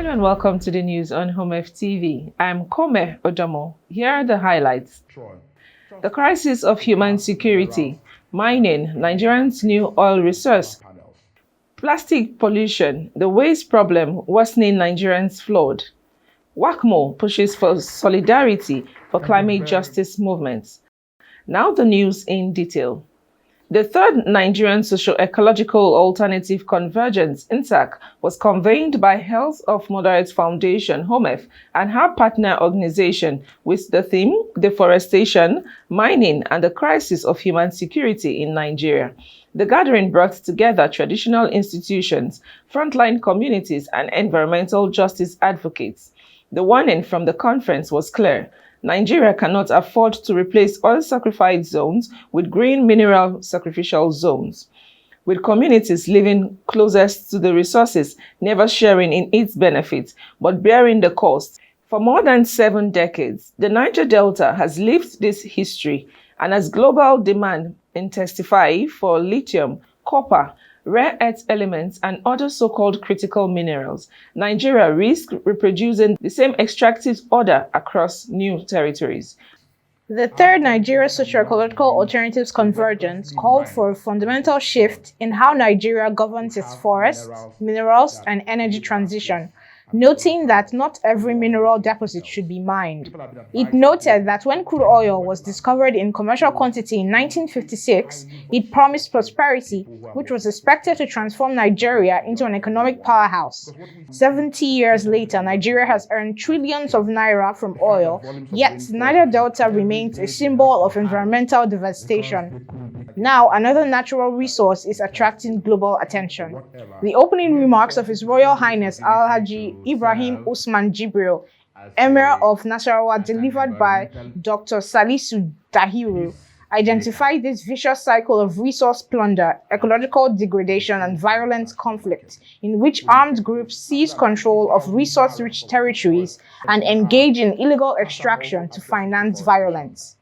Hello and welcome to the news on HOMEF TV. I'm Kome Odomo. Here are the highlights. The crisis of human security, mining, Nigerians' new oil resource, plastic pollution, the waste problem worsening Nigerians' flood. WACMO pushes for solidarity for climate justice movements. Now the news in detail. The third Nigerian Socio-Ecological Alternative Convergence (INSAC) was convened by Health of Moderates Foundation (HOMEF) and her partner organization with the theme Deforestation, Mining and the Crisis of Human Security in Nigeria. The gathering brought together traditional institutions, frontline communities and environmental justice advocates. The warning from the conference was clear. Nigeria cannot afford to replace oil sacrifice zones with green mineral sacrificial zones, with communities living closest to the resources never sharing in its benefits, but bearing the cost. For more than 7 decades, the Niger Delta has lived this history, and as global demand intensifies for lithium, copper, rare earth elements, and other so-called critical minerals, Nigeria risks reproducing the same extractive order across new territories. The third Nigeria Socio-Ecological Alternatives Convergence called for a fundamental shift in how Nigeria governs its forests, minerals, and energy transition, noting that not every mineral deposit should be mined. It noted that when crude oil was discovered in commercial quantity in 1956, it promised prosperity, which was expected to transform Nigeria into an economic powerhouse. 70 years later, Nigeria has earned trillions of naira from oil, yet the Niger Delta remains a symbol of environmental devastation. Now, another natural resource is attracting global attention. The opening remarks of His Royal Highness Alhaji Ibrahim Usman Jibril, Emir of Nasarawa, delivered by Dr. Salisu Dahiru, identified this vicious cycle of resource plunder, ecological degradation, and violent conflict, in which armed groups seize control of resource-rich territories and engage in illegal extraction to finance violence.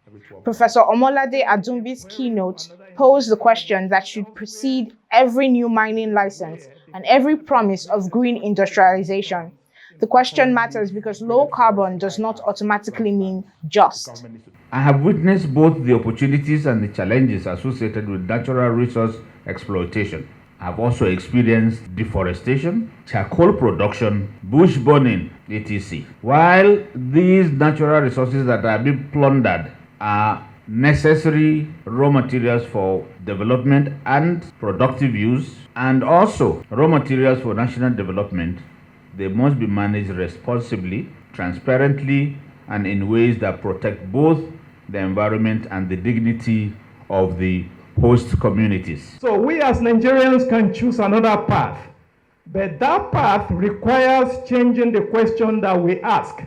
Professor Omolade Adumbi's keynote posed the question that should precede every new mining license and every promise of green industrialization. The question matters because low carbon does not automatically mean just. I have witnessed both the opportunities and the challenges associated with natural resource exploitation. I have also experienced deforestation, charcoal production, bush burning, etc. While these natural resources that are being plundered are necessary raw materials for development and productive use, and also raw materials for national development, they must be managed responsibly, transparently, and in ways that protect both the environment and the dignity of the host communities. So we as Nigerians can choose another path, but that path requires changing the question that we ask.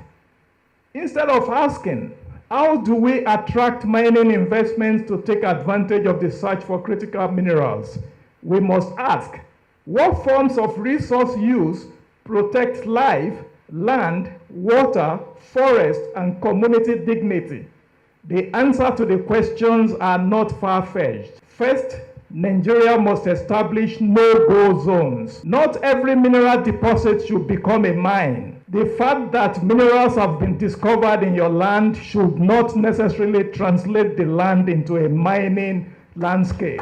Instead of asking, how do we attract mining investments to take advantage of the search for critical minerals? We must ask, what forms of resource use protect life, land, water, forest, and community dignity? The answer to the questions are not far-fetched. First, Nigeria must establish no-go zones. Not every mineral deposit should become a mine. The fact that minerals have been discovered in your land should not necessarily translate the land into a mining landscape.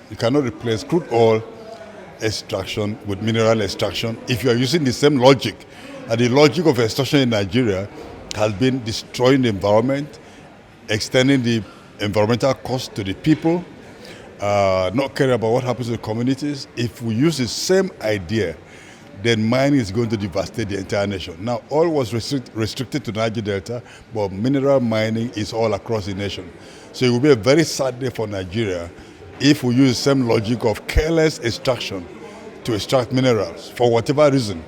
You cannot replace crude oil extraction with mineral extraction if you are using the same logic. And the logic of extraction in Nigeria has been destroying the environment, extending the environmental cost to the people, not caring about what happens to the communities. If we use the same idea, then mining is going to devastate the entire nation. Now, oil was restricted to Niger Delta, but mineral mining is all across the nation. So it will be a very sad day for Nigeria if we use the same logic of careless extraction to extract minerals for whatever reason.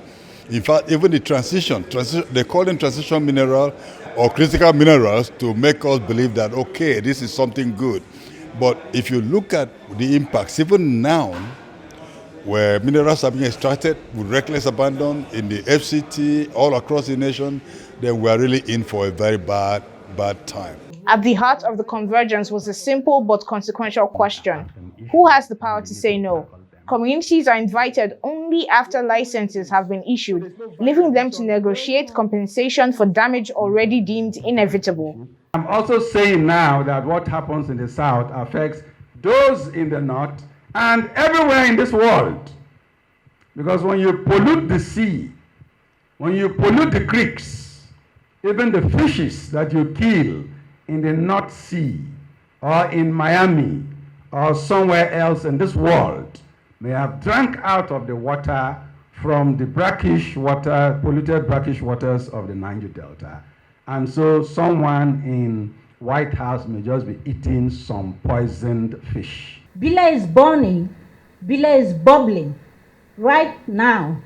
In fact, even the transition, they call them transition mineral or critical minerals to make us believe that, okay, this is something good. But if you look at the impacts, even now, where minerals are being extracted with reckless abandon in the FCT, all across the nation, then we are really in for a very bad time. At the heart of the convergence was a simple but consequential question. Who has the power to say no? Communities are invited only after licenses have been issued, leaving them to negotiate compensation for damage already deemed inevitable. I'm also saying now that what happens in the south affects those in the north and everywhere in this world. Because when you pollute the sea, when you pollute the creeks, even the fishes that you kill in the North Sea or in Miami or somewhere else in this world may have drank out of the water from the brackish water, polluted brackish waters of the Niger Delta. And so someone in White House may just be eating some poisoned fish. Bila is burning, Bila is bubbling. Right now,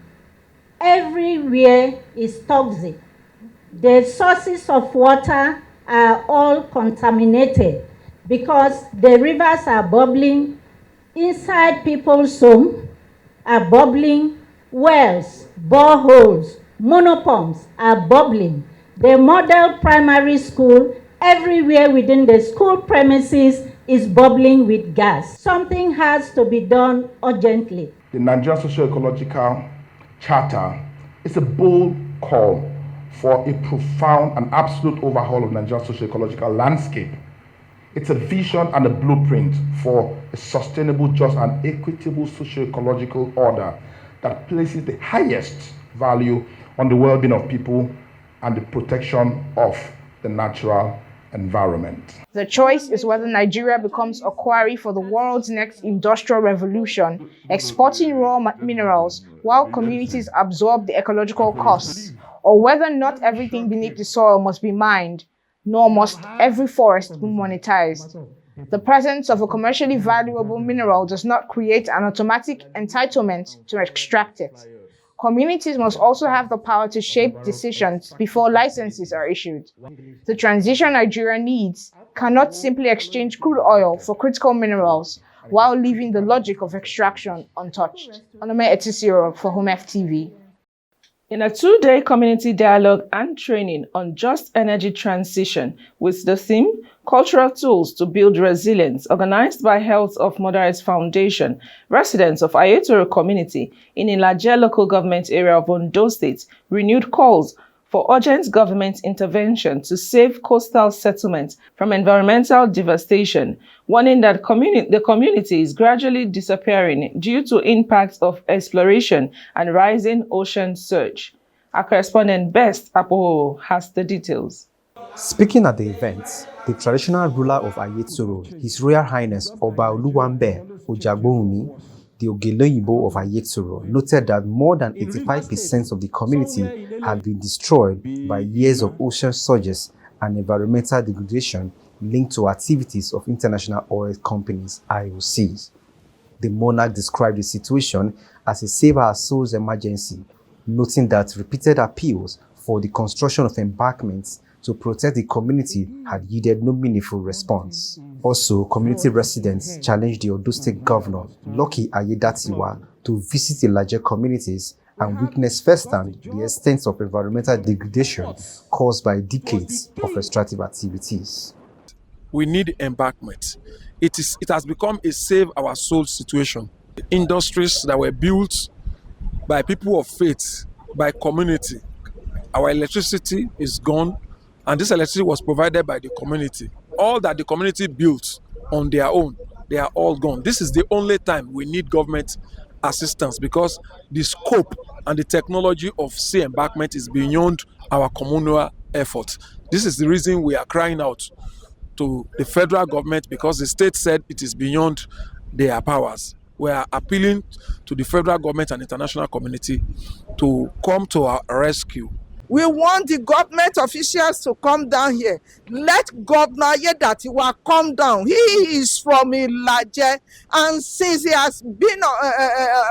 everywhere is toxic. The sources of water are all contaminated because the rivers are bubbling, inside people's home are bubbling, wells, boreholes, monopumps are bubbling. The model primary school, everywhere within the school premises is bubbling with gas. Something has to be done urgently. The Nigerian Socio-Ecological Charter is a bold call for a profound and absolute overhaul of Nigeria's socio-ecological landscape. It's a vision and a blueprint for a sustainable, just and equitable socio-ecological order that places the highest value on the well-being of people and the protection of the natural environment. The choice is whether Nigeria becomes a quarry for the world's next industrial revolution, exporting raw minerals while communities absorb the ecological costs, or whether not everything beneath the soil must be mined, nor must every forest be monetized. The presence of a commercially valuable mineral does not create an automatic entitlement to extract it. Communities must also have the power to shape decisions before licenses are issued. The transition Nigeria needs cannot simply exchange crude oil for critical minerals while leaving the logic of extraction untouched. Onome Etisiro for HOMEF TV. In a 2-day community dialogue and training on just energy transition with the theme Cultural Tools to Build Resilience, organized by Health of Mothers Foundation, residents of Ayetoro community in Ilaje local government area of Ondo State renewed calls for urgent government intervention to save coastal settlements from environmental devastation, warning that the community is gradually disappearing due to impacts of exploration and rising ocean surge. Our correspondent Best Apo has the details. Speaking at the event, the traditional ruler of Ayetoro, His Royal Highness Oba Oluwambe Ojagbohunmi, the Ogeleyibo of Ayetoro, noted that more than 85% of the community had been destroyed by years of ocean surges and environmental degradation linked to activities of international oil companies, IOCs. The monarch described the situation as a save our souls emergency, noting that repeated appeals for the construction of embankments to protect the community had yielded no meaningful response. Also, community residents challenged the Ondo State Governor, Lucky Ayedatiwa, to visit the larger communities and witness firsthand the extent of environmental degradation caused by decades of extractive activities. We need embankment. It has become a save our soul situation. Industries that were built by people of faith, by community. Our electricity is gone, and this electricity was provided by the community. All that the community built on their own, they are all gone. This is the only time we need government assistance because the scope and the technology of sea embankment is beyond our communal effort. This is the reason we are crying out to the federal government because the state said it is beyond their powers. We are appealing to the federal government and international community to come to our rescue. We want the government officials to come down here. Let Governor Ayedatiwa come down. He is from Ilaje, and since he has been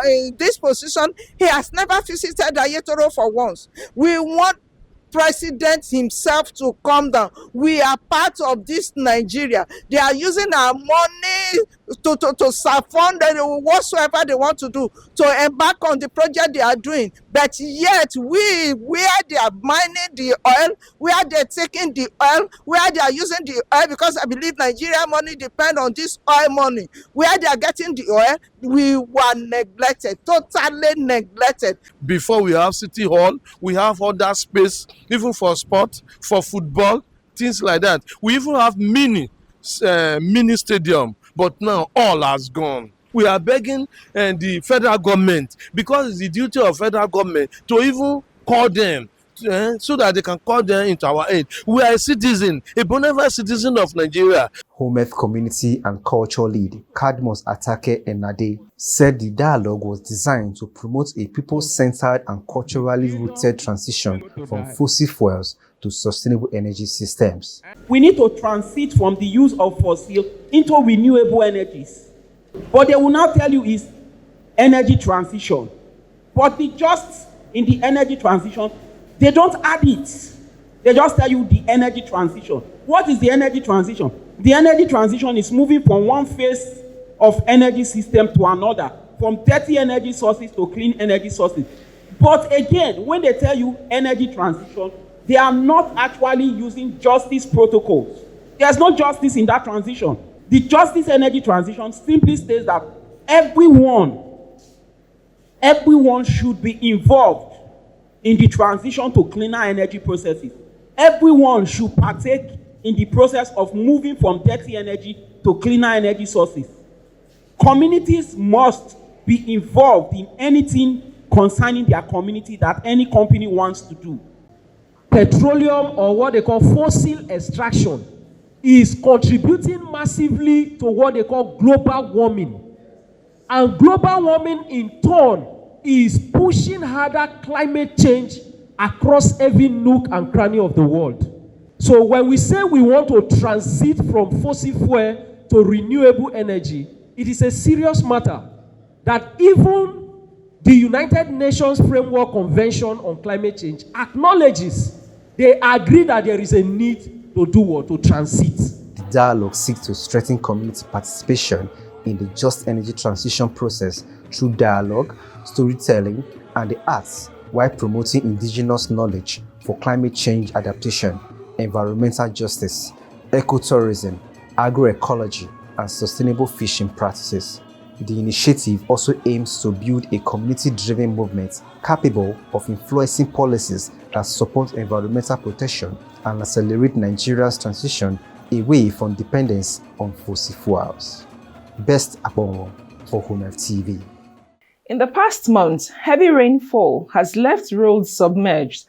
in this position, he has never visited Ayetoro for once. We want President himself to come down. We are part of this Nigeria. They are using our money to fund whatsoever they want to do, to embark on the project they are doing. But yet, where they are mining the oil, where they're taking the oil, where they are using the oil, because I believe Nigeria money depend on this oil money, where they are getting the oil, we were neglected, totally neglected. Before we have City Hall, we have other space, even for sport, for football, things like that. We even have mini stadium, but now all has gone. We are begging the federal government, because it's the duty of federal government to even call them so that they can call them into our aid. We are a citizen, a benevolent citizen of Nigeria. HOMEF community and culture lead Cadmus Atake Enade said the dialogue was designed to promote a people-centered and culturally rooted transition from fossil fuels to sustainable energy systems. We need to transit from the use of fossil into renewable energies. But they will now tell you is energy transition. But in the energy transition, they don't add it. They just tell you the energy transition. What is the energy transition? The energy transition is moving from one phase of energy system to another, from dirty energy sources to clean energy sources. But again, when they tell you energy transition, they are not actually using justice protocols. There's no justice in that transition. The justice energy transition simply states that everyone should be involved in the transition to cleaner energy processes. Everyone should partake in the process of moving from dirty energy to cleaner energy sources. Communities must be involved in anything concerning their community that any company wants to do. Petroleum, or what they call fossil extraction, is contributing massively to what they call global warming. And global warming in turn is pushing harder climate change across every nook and cranny of the world. So when we say we want to transit from fossil fuel to renewable energy, it is a serious matter that even the United Nations Framework Convention on Climate Change acknowledges, they agree that there is a need to do what? To transit. The dialogue seeks to strengthen community participation in the just energy transition process through dialogue, storytelling, and the arts, while promoting indigenous knowledge for climate change adaptation, environmental justice, ecotourism, agroecology, and sustainable fishing practices. The initiative also aims to build a community-driven movement capable of influencing policies that support environmental protection and accelerate Nigeria's transition away from dependence on fossil fuels. Best Abongo for HOMEF TV. In the past month, heavy rainfall has left roads submerged,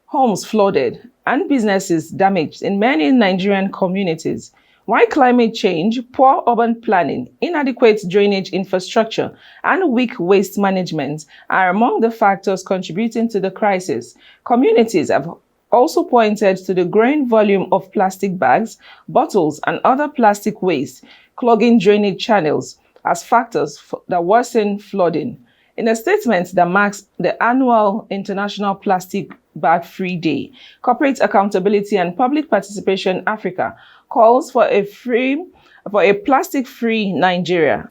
homes flooded, and businesses damaged in many Nigerian communities. While climate change, poor urban planning, inadequate drainage infrastructure, and weak waste management are among the factors contributing to the crisis, communities have also pointed to the growing volume of plastic bags, bottles, and other plastic waste clogging drainage channels as factors that worsen flooding. In a statement that marks the annual International Plastic Bag Free Day, Corporate Accountability and Public Participation Africa calls for a plastic-free Nigeria.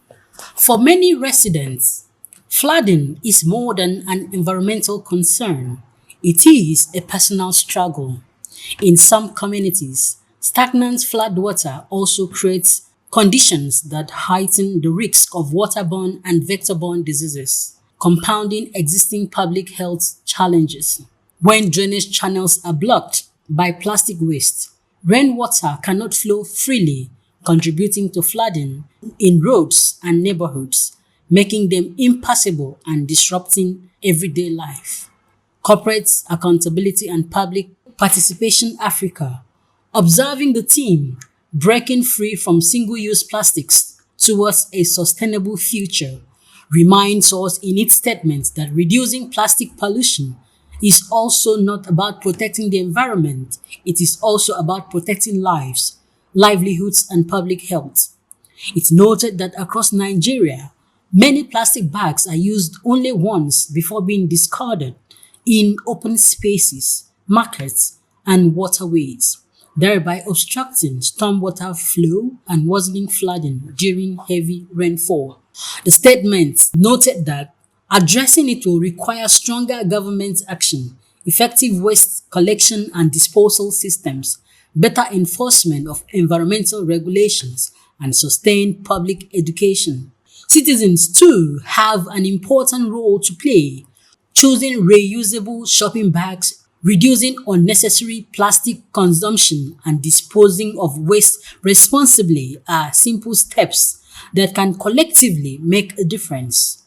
For many residents, flooding is more than an environmental concern. It is a personal struggle. In some communities, stagnant floodwater also creates conditions that heighten the risk of waterborne and vector-borne diseases, compounding existing public health challenges. When drainage channels are blocked by plastic waste, rainwater cannot flow freely, contributing to flooding in roads and neighborhoods, making them impassable and disrupting everyday life. Corporate Accountability and Public Participation Africa, observing the theme Breaking Free from Single-Use Plastics Towards a Sustainable Future, reminds us in its statement that reducing plastic pollution is also not about protecting the environment, it is also about protecting lives, livelihoods, and public health. It noted that across Nigeria, many plastic bags are used only once before being discarded in open spaces, markets, and waterways. thereby obstructing stormwater flow and worsening flooding during heavy rainfall. The statement noted that addressing it will require stronger government action, effective waste collection and disposal systems, better enforcement of environmental regulations, and sustained public education. Citizens, too, have an important role to play. Choosing reusable shopping bags, reducing unnecessary plastic consumption, and disposing of waste responsibly are simple steps that can collectively make a difference.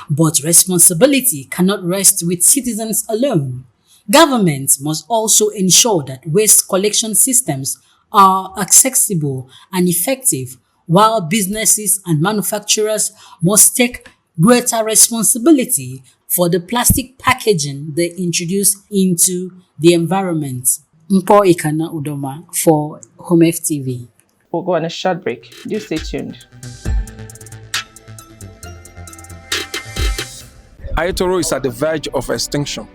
But responsibility cannot rest with citizens alone. Governments must also ensure that waste collection systems are accessible and effective, while businesses and manufacturers must take greater responsibility for the plastic packaging they introduce into the environment. Mpo Ikana Udoma for HOMEF TV. We'll go on a short break. Do stay tuned. Ayetoro is at the verge of extinction.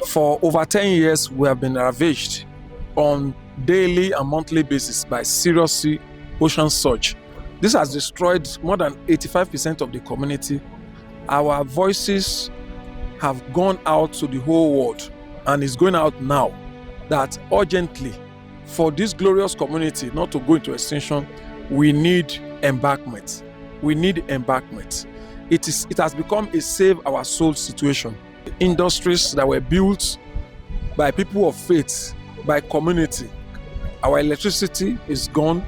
For over 10 years, we have been ravaged on daily and monthly basis by serious sea ocean surge. This has destroyed more than 85% of the community. Our voices have gone out to the whole world and is going out now that urgently for this glorious community not to go into extinction, we need embankment. We need embankment. It has become a save our soul situation. Industries that were built by people of faith, by community. Our electricity is gone,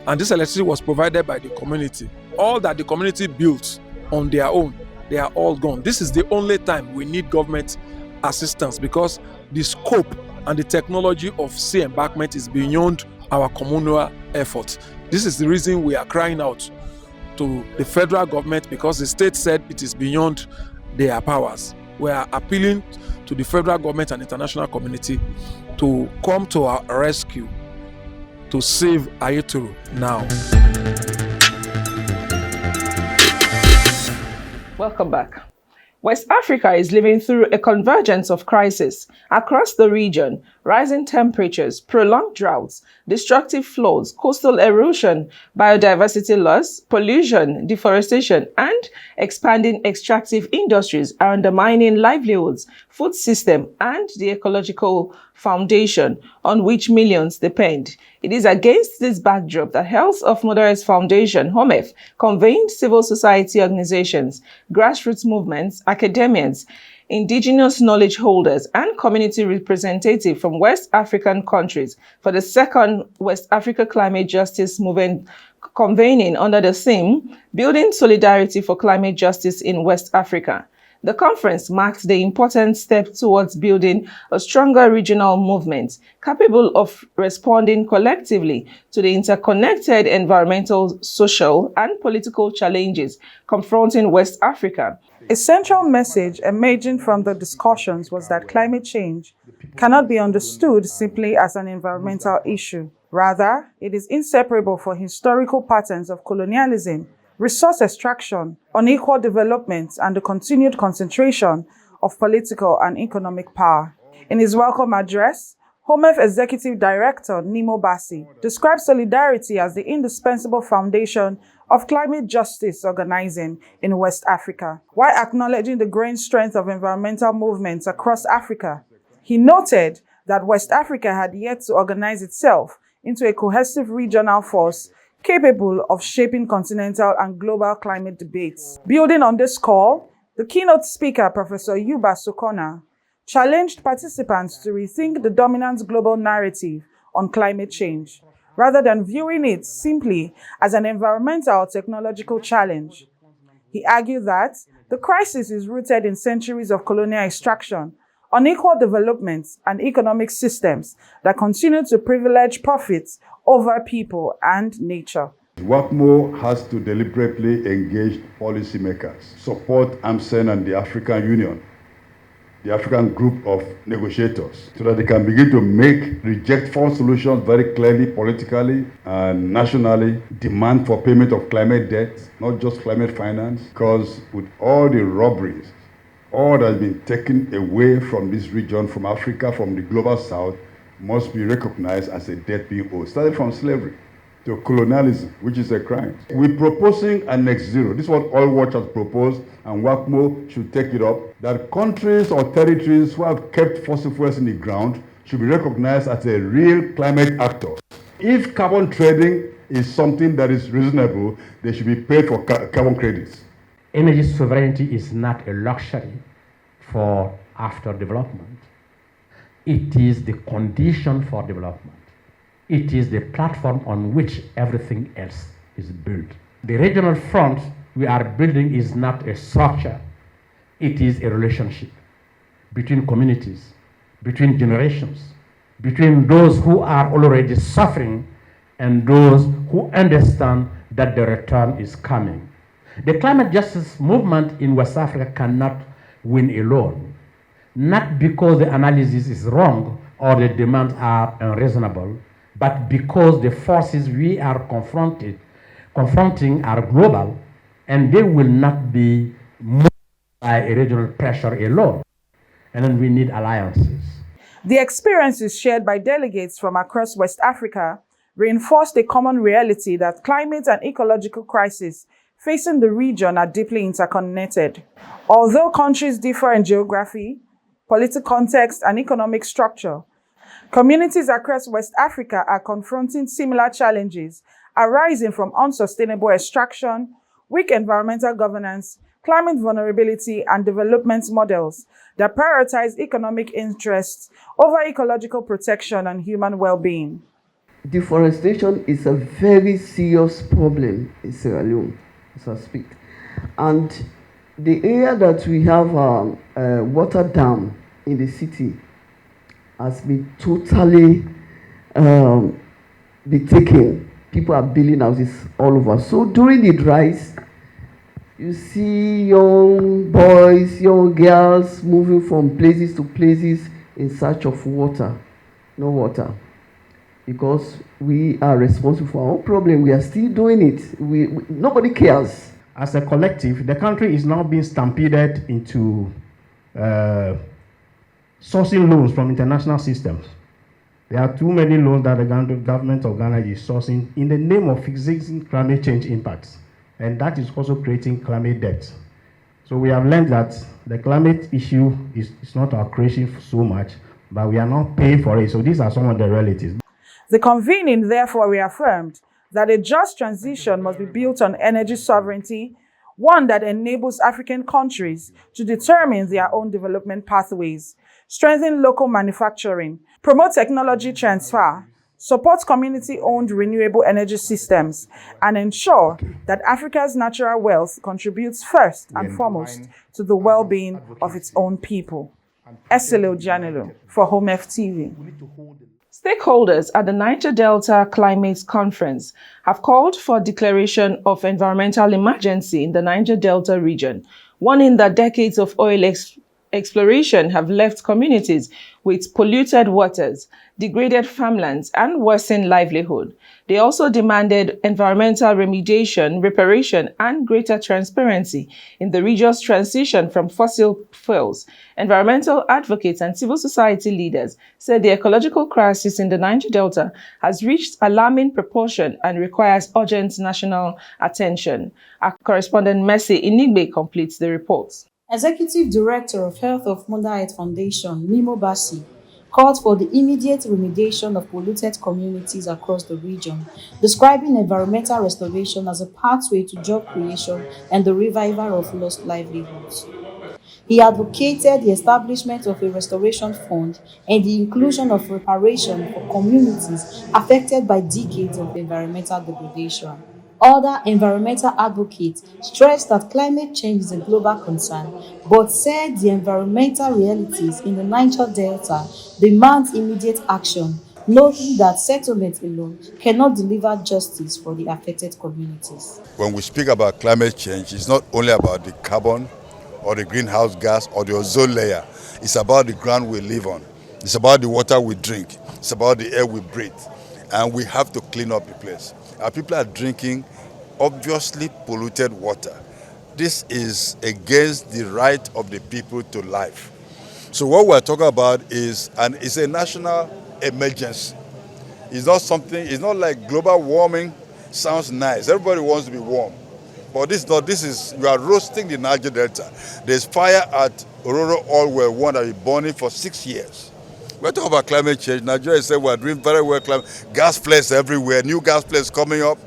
and this electricity was provided by the community. All that the community built on their own, they are all gone. This is the only time we need government assistance because the scope and the technology of sea embankment is beyond our communal effort. This is the reason we are crying out to the federal government because the state said it is beyond their powers. We are appealing to the federal government and international community to come to our rescue to save Ayetoro now. Welcome back. West Africa is living through a convergence of crises across the region: rising temperatures, prolonged droughts, destructive floods, coastal erosion, biodiversity loss, pollution, deforestation, and expanding extractive industries are undermining livelihoods, food system, and the ecological foundation on which millions depend. It is against this backdrop that Health of Moderates Foundation, HOMEF, convened civil society organizations, grassroots movements, academians, indigenous knowledge holders, and community representatives from West African countries for the second West Africa Climate Justice Movement convening under the theme, Building Solidarity for Climate Justice in West Africa. The conference marked the important step towards building a stronger regional movement capable of responding collectively to the interconnected environmental, social, and political challenges confronting West Africa. A central message emerging from the discussions was that climate change cannot be understood simply as an environmental issue. Rather, it is inseparable from historical patterns of colonialism, resource extraction, unequal development, and the continued concentration of political and economic power. In his welcome address, HOMEF Executive Director Nimo Bassi described solidarity as the indispensable foundation of climate justice organizing in West Africa, while acknowledging the growing strength of environmental movements across Africa. He noted that West Africa had yet to organize itself into a cohesive regional force capable of shaping continental and global climate debates. Building on this call, the keynote speaker, Professor Yuba Sokona, challenged participants to rethink the dominant global narrative on climate change, rather than viewing it simply as an environmental or technological challenge. He argued that the crisis is rooted in centuries of colonial extraction, unequal development, and economic systems that continue to privilege profits over people and nature. WAPMO has to deliberately engage policymakers, support AMCEN and the African Union, the African group of negotiators, so that they can begin to reject false solutions very clearly, politically and nationally, demand for payment of climate debt, not just climate finance, because with all the robberies, all that has been taken away from this region, from Africa, from the global south, must be recognized as a debt being owed, starting from slavery to colonialism, which is a crime. We're proposing a net zero. This is what Oil Watch has proposed, and WACMO should take it up, that countries or territories who have kept fossil fuels in the ground should be recognized as a real climate actor. If carbon trading is something that is reasonable, they should be paid for carbon credits. Energy sovereignty is not a luxury for after development. It is the condition for development. It is the platform on which everything else is built. The regional front we are building is not a structure. It is a relationship between communities, between generations, between those who are already suffering and those who understand that the return is coming. The climate justice movement in West Africa cannot win alone, not because the analysis is wrong or the demands are unreasonable, but because the forces we are confronting are global, and they will not be moved by a regional pressure alone. And then we need alliances. The experiences shared by delegates from across West Africa reinforced a common reality that climate and ecological crises facing the region are deeply interconnected. Although countries differ in geography, political context, and economic structure, communities across West Africa are confronting similar challenges arising from unsustainable extraction, weak environmental governance, climate vulnerability, and development models that prioritize economic interests over ecological protection and human well-being. Deforestation is a very serious problem in Sierra Leone, as I speak. And the area that we have a water dam in the city has been totally be taken. People are building houses all over. So during the dries, you see young boys, young girls moving from places to places in search of water. No water. Because we are responsible for our own problem. We are still doing it. Nobody cares. As a collective, the country is now being stampeded into sourcing loans from international systems. There are too many loans that the government of Ghana is sourcing in the name of fixing climate change impacts. And that is also creating climate debt. So we have learned that the climate issue is not our creation so much, but we are not paying for it. So these are some of the realities. The convening therefore reaffirmed that a just transition must be built on energy sovereignty, one that enables African countries to determine their own development pathways, strengthen local manufacturing, promote technology transfer, support community-owned renewable energy systems, and ensure that Africa's natural wealth contributes first and foremost to the well-being of its own people. Eselo Janelo for HOMEF TV. Stakeholders at the Niger Delta Climate Conference have called for declaration of environmental emergency in the Niger Delta region, warning that decades of oil exploration have left communities with polluted waters, degraded farmlands, and worsened livelihood. They also demanded environmental remediation, reparation, and greater transparency in the region's transition from fossil fuels. Environmental advocates and civil society leaders said the ecological crisis in the Niger Delta has reached alarming proportion and requires urgent national attention. Our correspondent Mercy Inigbe completes the report. Executive Director of Health of Mother Earth Foundation, Nimo Basi, called for the immediate remediation of polluted communities across the region, describing environmental restoration as a pathway to job creation and the revival of lost livelihoods. He advocated the establishment of a restoration fund and the inclusion of reparation for communities affected by decades of environmental degradation. Other environmental advocates stressed that climate change is a global concern, but said the environmental realities in the Niger Delta demand immediate action, noting that settlement alone cannot deliver justice for the affected communities. When we speak about climate change, it's not only about the carbon or the greenhouse gas or the ozone layer. It's about the ground we live on. It's about the water we drink. It's about the air we breathe. And we have to clean up the place. Our people are drinking obviously polluted water. This is against the right of the people to life. So what we're talking about is, and it's a national emergency. It's not something, it's not like global warming sounds nice. Everybody wants to be warm. But you are roasting the Niger Delta. There's fire at Ororo Oil Well 1 that has been burning for 6 years. We're talking about climate change. Nigeria said we're doing very well. Gas flares everywhere, new gas flares coming up.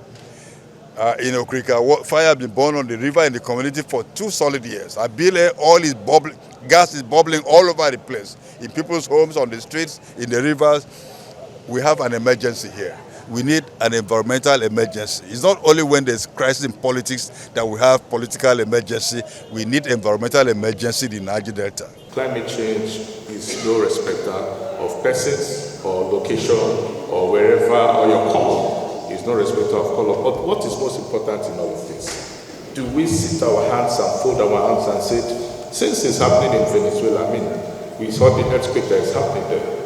In Okrika, fire has been burned on the river in the community for 2 solid years. Abile, oil is bubbling, gas is bubbling all over the place. In people's homes, on the streets, in the rivers. We have an emergency here. We need an environmental emergency. It's not only when there's crisis in politics that we have political emergency. We need environmental emergency in the Niger Delta. Climate change is no respecter of persons or location or wherever or your color. It's no respecter of color. But what is most important in all of this? Do we sit our hands and fold our hands and say, since it's happening in Venezuela, I mean, we saw the earthquake that is happening there.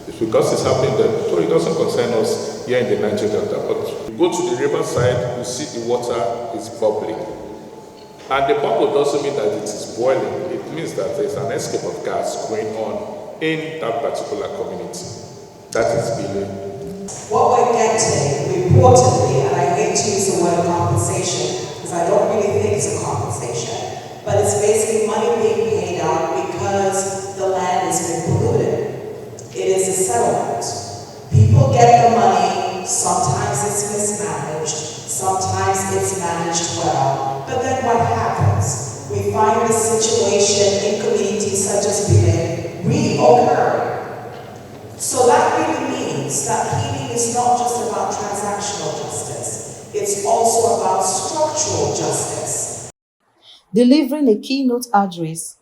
It's because it's happening there. So it doesn't concern us here in the Niger Delta. But you go to the riverside, you see the water is bubbling. And the bubble doesn't mean that it is boiling. It means that there's an escape of gas going on in that particular community. That is being. What we're getting, reportedly, and I hate to use the word compensation, because I don't really think it's a compensation, but it's basically money being paid out because the land has been polluted. It is a settlement. People get the money, sometimes it's mismanaged, sometimes it's managed well, but then what happens? We find the situation in communities such as Benin reoccur. So that really means that healing is not just about transactional justice, it's also about structural justice. Delivering a keynote address,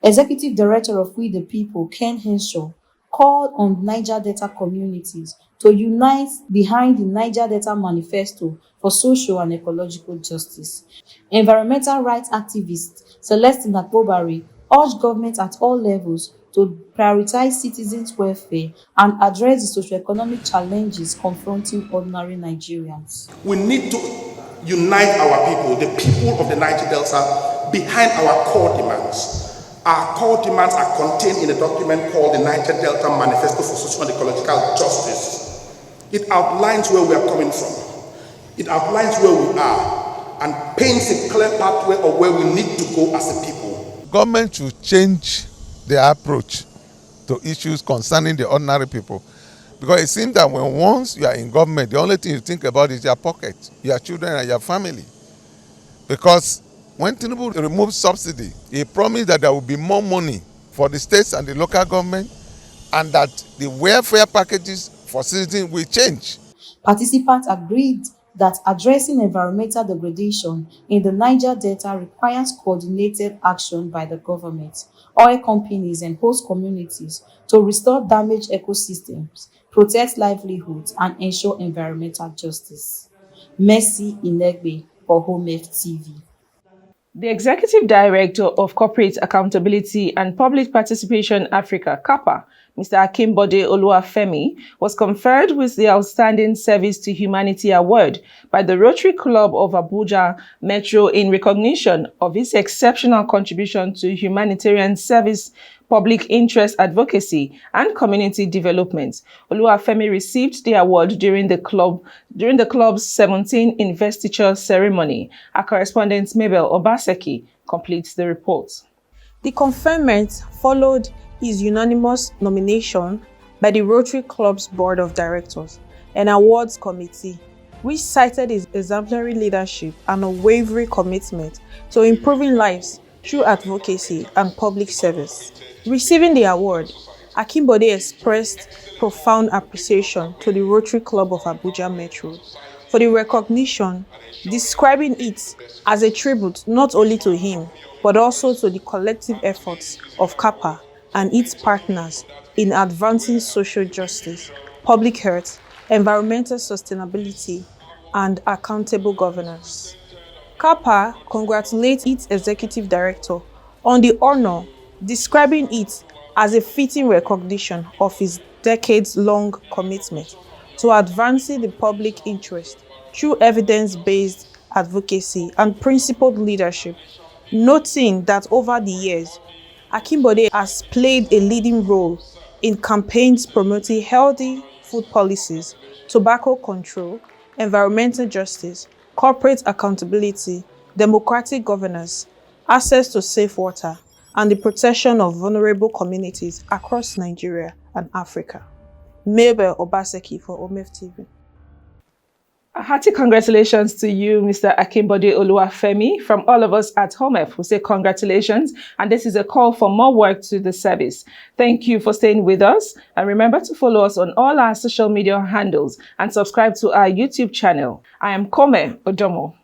Executive Director of We the People, Ken Henshaw, called on Niger Delta communities to unite behind the Niger Delta Manifesto for Social and Ecological Justice. Environmental rights activist Celestine Akpobari urged government at all levels to prioritize citizens' welfare and address the socio-economic challenges confronting ordinary Nigerians. We need to unite our people, the people of the Niger Delta, behind our core demands. Our core demands are contained in a document called the Niger Delta Manifesto for Social and Ecological Justice. It outlines where we are coming from. It outlines where we are and paints a clear pathway of where we need to go as a people. Government should change their approach to issues concerning the ordinary people. Because it seems that once you are in government, the only thing you think about is your pocket, your children and your family. Because when Tinubu removed subsidy, he promised that there will be more money for the states and the local government and that the welfare packages for citizens will change. Participants agreed that addressing environmental degradation in the Niger Delta requires coordinated action by the government, oil companies and host communities to restore damaged ecosystems, protect livelihoods and ensure environmental justice. Mercy Inegbe for HOMEF TV. The Executive Director of Corporate Accountability and Public Participation Africa, CAPA, Mr. Akimbode Oluwafemi, was conferred with the Outstanding Service to Humanity Award by the Rotary Club of Abuja Metro in recognition of his exceptional contribution to humanitarian service, public interest advocacy, and community development. Oluwafemi received the award during the club's 17th investiture ceremony. Our correspondent Mabel Obaseki completes the report. The conferment followed his unanimous nomination by the Rotary Club's Board of Directors and Awards Committee, which cited his exemplary leadership and unwavering commitment to improving lives through advocacy and public service. Receiving the award, Akimbode expressed profound appreciation to the Rotary Club of Abuja Metro for the recognition, describing it as a tribute not only to him, but also to the collective efforts of CAPA and its partners in advancing social justice, public health, environmental sustainability, and accountable governance. CAPA congratulates its executive director on the honor, describing it as a fitting recognition of his decades-long commitment to advancing the public interest through evidence-based advocacy and principled leadership, noting that over the years, Akimbode has played a leading role in campaigns promoting healthy food policies, tobacco control, environmental justice, corporate accountability, democratic governance, access to safe water, and the protection of vulnerable communities across Nigeria and Africa. Mabel Obaseki for HOMEF TV. A hearty congratulations to you, Mr. Akinbode Oluwafemi. From all of us at HOMEF, we say congratulations, and this is a call for more work to the service. Thank you for staying with us, and remember to follow us on all our social media handles and subscribe to our YouTube channel. I am Kome Odomo.